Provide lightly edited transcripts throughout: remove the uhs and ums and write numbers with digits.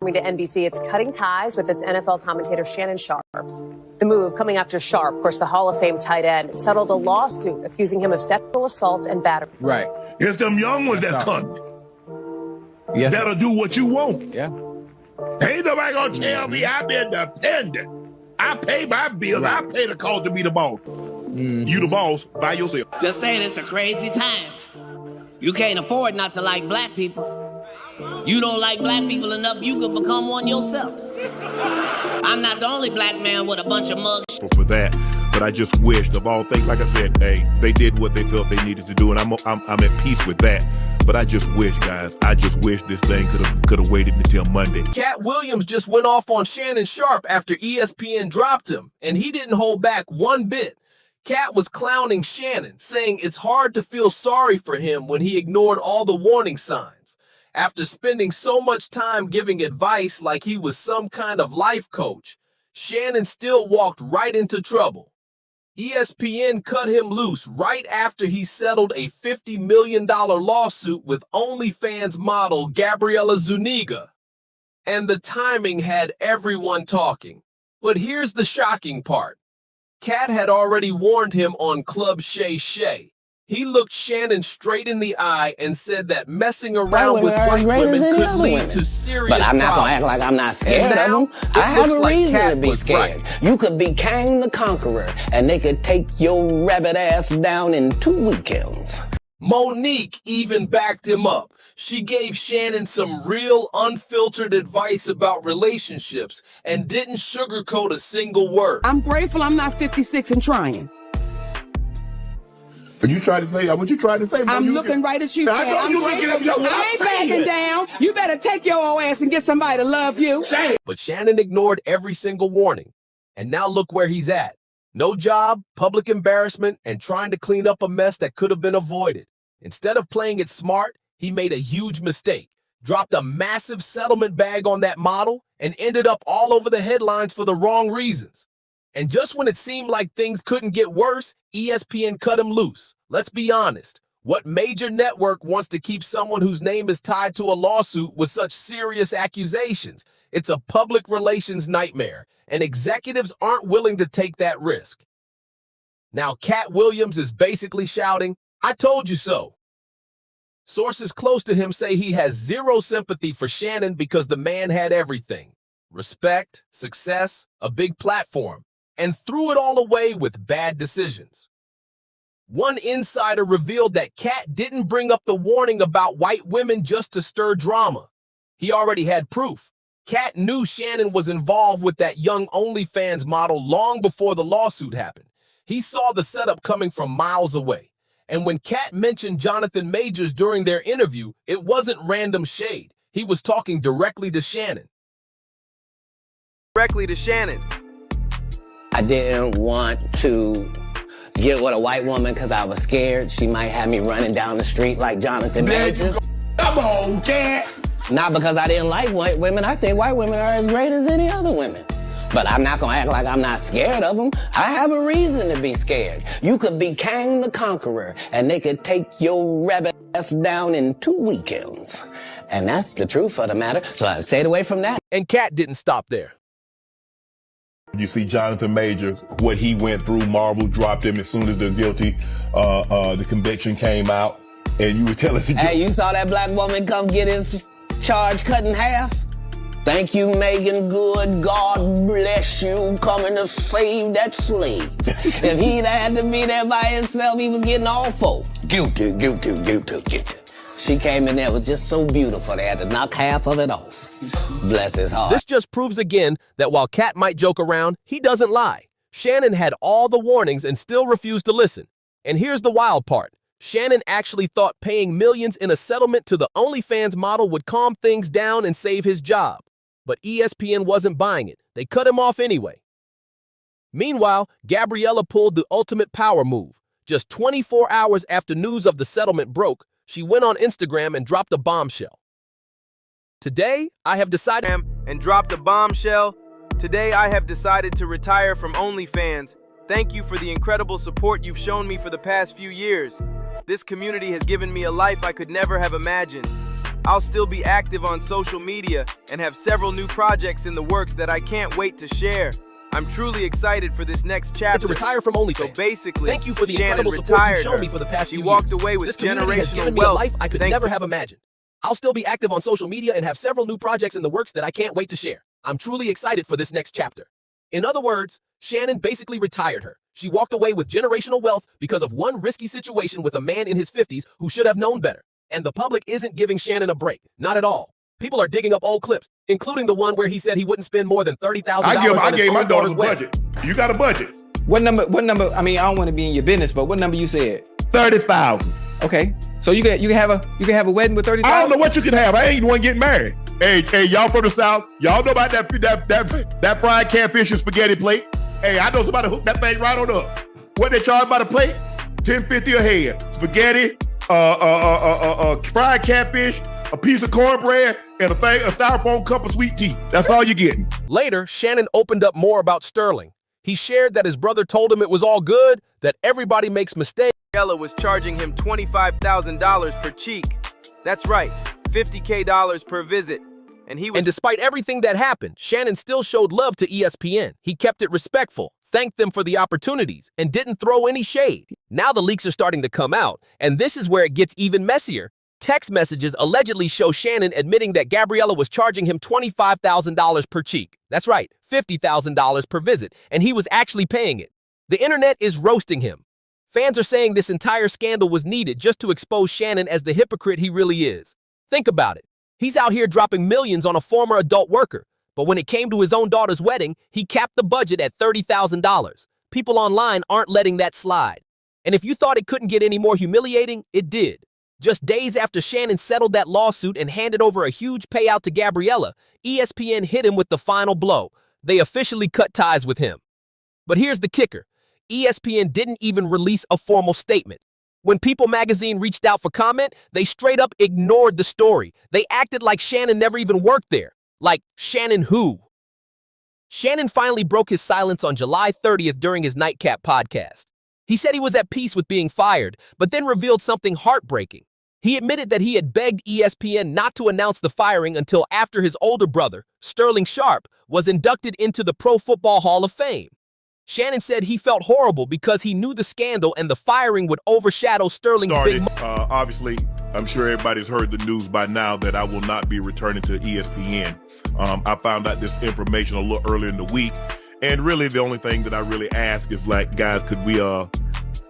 To NBC, it's cutting ties with its NFL commentator Shannon Sharpe. The move coming after Sharpe, of course, the Hall of Fame tight end, settled a lawsuit accusing him of sexual assault and battery. Right. It's them young ones that cut me. Yes. That'll do what you want. Yeah. Ain't nobody gonna tell me I've been dependent. I pay my bills. Right. I pay the cost to be the boss. You the boss by yourself. Just saying, it's a crazy time. You can't afford not to like black people. You don't like black people enough, you could become one yourself. I'm not the only black man with a bunch of mugs. For that, but I just wished of all things, like I said, hey, they did what they felt they needed to do, and I'm at peace with that. But I just wish, guys, this thing could have waited until Monday. Cat Williams just went off on Shannon Sharpe after ESPN dropped him, and he didn't hold back one bit. Cat was clowning Shannon, saying it's hard to feel sorry for him when he ignored all the warning signs. After spending so much time giving advice like he was some kind of life coach, Shannon still walked right into trouble. ESPN cut him loose right after he settled a $50 million lawsuit with OnlyFans model Gabriela Zuniga. And the timing had everyone talking. But here's the shocking part. Cat had already warned him on Club Shay Shay. He looked Shannon straight in the eye and said that messing around with white women could lead to serious problems. But I'm not going to act like I'm not scared of them. I have a reason to be scared. You could be Kang the Conqueror, and they could take your rabbit ass down in 2 weekends. Monique even backed him up. She gave Shannon some real unfiltered advice about relationships and didn't sugarcoat a single word. I'm grateful I'm not 56 and trying. You tried to say what you tried to say. I'm looking right at you. I ain't backing down. You better take your old ass and get somebody to love you. Damn. But Shannon ignored every single warning. And now look where he's at. No job, public embarrassment, and trying to clean up a mess that could have been avoided. Instead of playing it smart, he made a huge mistake, dropped a massive settlement bag on that model, and ended up all over the headlines for the wrong reasons. And just when it seemed like things couldn't get worse, ESPN cut him loose. Let's be honest. What major network wants to keep someone whose name is tied to a lawsuit with such serious accusations? It's a public relations nightmare, and executives aren't willing to take that risk. Now, Cat Williams is basically shouting, "I told you so." Sources close to him say he has zero sympathy for Shannon because the man had everything: respect, success, a big platform, and threw it all away with bad decisions. One insider revealed that Cat didn't bring up the warning about white women just to stir drama. He already had proof. Cat knew Shannon was involved with that young OnlyFans model long before the lawsuit happened. He saw the setup coming from miles away. And when Cat mentioned Jonathan Majors during their interview, it wasn't random shade. He was talking directly to Shannon. I didn't want to get with a white woman because I was scared she might have me running down the street like Jonathan Majors. Come on, Cat. Not because I didn't like white women. I think white women are as great as any other women. But I'm not going to act like I'm not scared of them. I have a reason to be scared. You could be Kang the Conqueror, and they could take your rabbit ass down in 2 weekends. And that's the truth of the matter, so I stayed away from that. And Cat didn't stop there. You see Jonathan Majors, what he went through. Marvel dropped him as soon as the conviction came out. And you were telling the Hey, you saw that black woman come get his charge cut in half? Thank you, Megan Good. God bless you, coming to save that slave. If he'd had to be there by himself, he was getting all four. Guilty. She came in there, was just so beautiful, they had to knock half of it off. Bless his heart. This just proves again that while Cat might joke around, he doesn't lie. Shannon had all the warnings and still refused to listen. And here's the wild part. Shannon actually thought paying millions in a settlement to the OnlyFans model would calm things down and save his job. But ESPN wasn't buying it. They cut him off anyway. Meanwhile, Gabriela pulled the ultimate power move. Just 24 hours after news of the settlement broke, she went on Instagram and dropped a bombshell. Today, I have decided to retire from OnlyFans. Thank you for the incredible support you've shown me for the past few years. This community has given me a life I could never have imagined. I'll still be active on social media and have several new projects in the works that I can't wait to share. I'm truly excited for this next chapter. To retire from OnlyFans. So basically, thank you for the Shannon incredible support you've shown retired me for the past She few walked years. away with This community has given generational me a wealth. life I could thanks never to- have imagined. I'll still be active on social media and have several new projects in the works that I can't wait to share. I'm truly excited for this next chapter. In other words, Shannon basically retired her. She walked away with generational wealth because of one risky situation with a man in his 50s who should have known better. And the public isn't giving Shannon a break. Not at all. People are digging up old clips, including the one where he said he wouldn't spend more than $30,000 I on his gave my own daughter's daughter's wedding. budget. You got a budget. What number? I mean, I don't want to be in your business, but what number you said? 30,000. Okay. So you can have a wedding with 30,000? I don't know what you can have. I ain't the one getting married. Hey, y'all from the South, y'all know about that fried catfish and spaghetti plate. Hey, I know somebody hooked that thing right on up. What they charge by the plate? $10.50 a head. Spaghetti, fried catfish, a piece of cornbread, and a styrofoam cup of sweet tea. That's all you're getting. Later, Shannon opened up more about Sterling. He shared that his brother told him it was all good, that everybody makes mistakes. Gabriella was charging him $25,000 per cheek. That's right, $50K per visit. And he was And despite everything that happened, Shannon still showed love to ESPN. He kept it respectful, thanked them for the opportunities, and didn't throw any shade. Now the leaks are starting to come out, and this is where it gets even messier. Text messages allegedly show Shannon admitting that Gabriella was charging him $25,000 per cheek. That's right, $50,000 per visit, and he was actually paying it. The internet is roasting him. Fans are saying this entire scandal was needed just to expose Shannon as the hypocrite he really is. Think about it. He's out here dropping millions on a former adult worker, but when it came to his own daughter's wedding, he capped the budget at $30,000. People online aren't letting that slide. And if you thought it couldn't get any more humiliating, it did. Just days after Shannon settled that lawsuit and handed over a huge payout to Gabriella, ESPN hit him with the final blow. They officially cut ties with him. But here's the kicker. ESPN didn't even release a formal statement. When People magazine reached out for comment, they straight up ignored the story. They acted like Shannon never even worked there. Like, Shannon who? Shannon finally broke his silence on July 30th during his Nightcap podcast. He said he was at peace with being fired, but then revealed something heartbreaking. He admitted that he had begged ESPN not to announce the firing until after his older brother, Sterling Sharpe, was inducted into the Pro Football Hall of Fame. Shannon said he felt horrible because he knew the scandal and the firing would overshadow Sterling's big Obviously, I'm sure everybody's heard the news by now that I will not be returning to ESPN. I found out this information a little earlier in the week, and really the only thing that I really ask is, like, guys, could we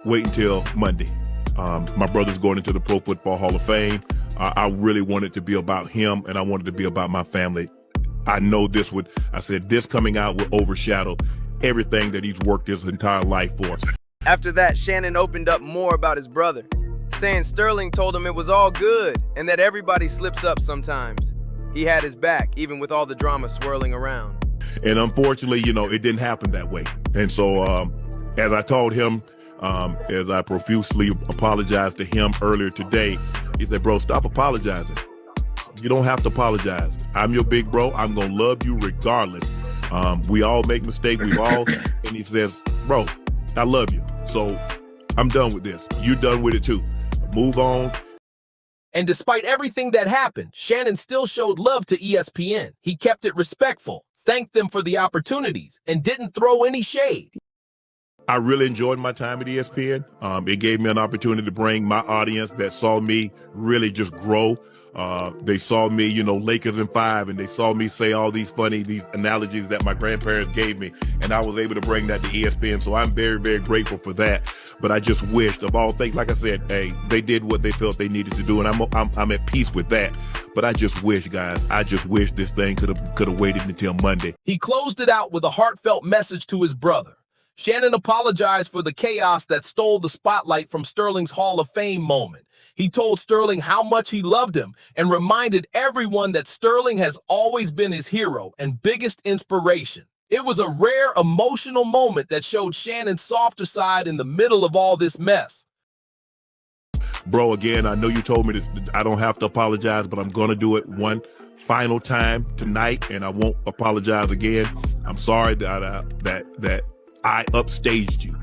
wait until Monday? My brother's going into the Pro Football Hall of Fame. I really want it to be about him, and I want it to be about my family. I know this coming out will overshadow everything that he's worked his entire life for. After that, Shannon opened up more about his brother, saying Sterling told him it was all good and that everybody slips up sometimes. He had his back, even with all the drama swirling around. And unfortunately, it didn't happen that way. And so, as I told him, as I profusely apologized to him earlier today, he said, bro, stop apologizing. You don't have to apologize. I'm your big bro. I'm going to love you regardless. We all make mistakes. And he says, bro, I love you. So I'm done with this. You're done with it too. Move on. And despite everything that happened, Shannon still showed love to ESPN. He kept it respectful, thanked them for the opportunities, and didn't throw any shade. I really enjoyed my time at ESPN. It gave me an opportunity to bring my audience that saw me really just grow. They saw me, Lakers in 5, and they saw me say all these analogies that my grandparents gave me, and I was able to bring that to ESPN. So I'm very, very grateful for that. But I just wished, of all things, like I said, hey, they did what they felt they needed to do, and I'm at peace with that. But I just wish, guys, this thing could have waited until Monday. He closed it out with a heartfelt message to his brother. Shannon apologized for the chaos that stole the spotlight from Sterling's Hall of Fame moment. He told Sterling how much he loved him and reminded everyone that Sterling has always been his hero and biggest inspiration. It was a rare, emotional moment that showed Shannon's softer side in the middle of all this mess. Bro, again, I know you told me this, I don't have to apologize, but I'm going to do it one final time tonight, and I won't apologize again. I'm sorry that I upstaged you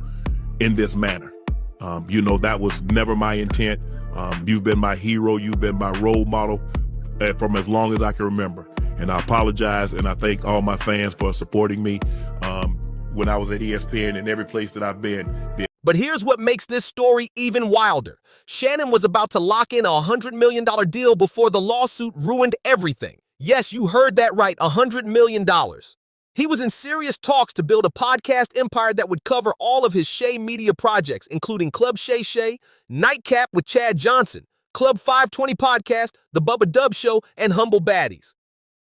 in this manner. That was never my intent. You've been my hero. You've been my role model from as long as I can remember. And I apologize, and I thank all my fans for supporting me when I was at ESPN and every place that I've been. But here's what makes this story even wilder. Shannon was about to lock in a $100 million deal before the lawsuit ruined everything. Yes, you heard that right, $100 million. He was in serious talks to build a podcast empire that would cover all of his Shay Media projects, including Club Shay Shay, Nightcap with Chad Johnson, Club 520 Podcast, The Bubba Dub Show, and Humble Baddies.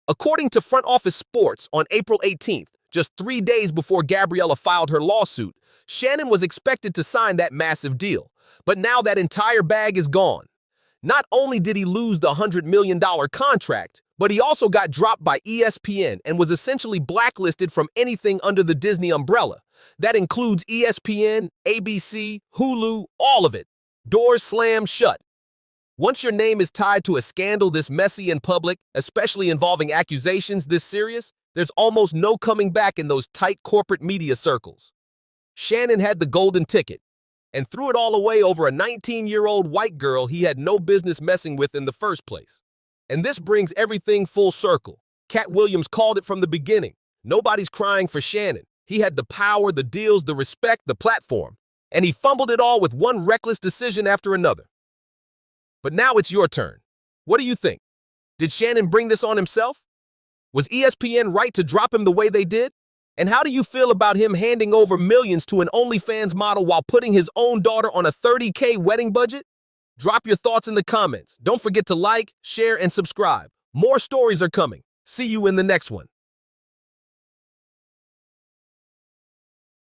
According to Front Office Sports, on April 18th, just 3 days before Gabriella filed her lawsuit, Shannon was expected to sign that massive deal. But now that entire bag is gone. Not only did he lose the $100 million contract, but he also got dropped by ESPN and was essentially blacklisted from anything under the Disney umbrella. That includes ESPN, ABC, Hulu, all of it. Doors slammed shut. Once your name is tied to a scandal this messy and public, especially involving accusations this serious, there's almost no coming back in those tight corporate media circles. Shannon had the golden ticket and threw it all away over a 19-year-old white girl he had no business messing with in the first place. And this brings everything full circle. Cat Williams called it from the beginning. Nobody's crying for Shannon. He had the power, the deals, the respect, the platform. And he fumbled it all with one reckless decision after another. But now it's your turn. What do you think? Did Shannon bring this on himself? Was ESPN right to drop him the way they did? And how do you feel about him handing over millions to an OnlyFans model while putting his own daughter on a $30K wedding budget? Drop your thoughts in the comments. Don't forget to like, share, and subscribe. More stories are coming. See you in the next one.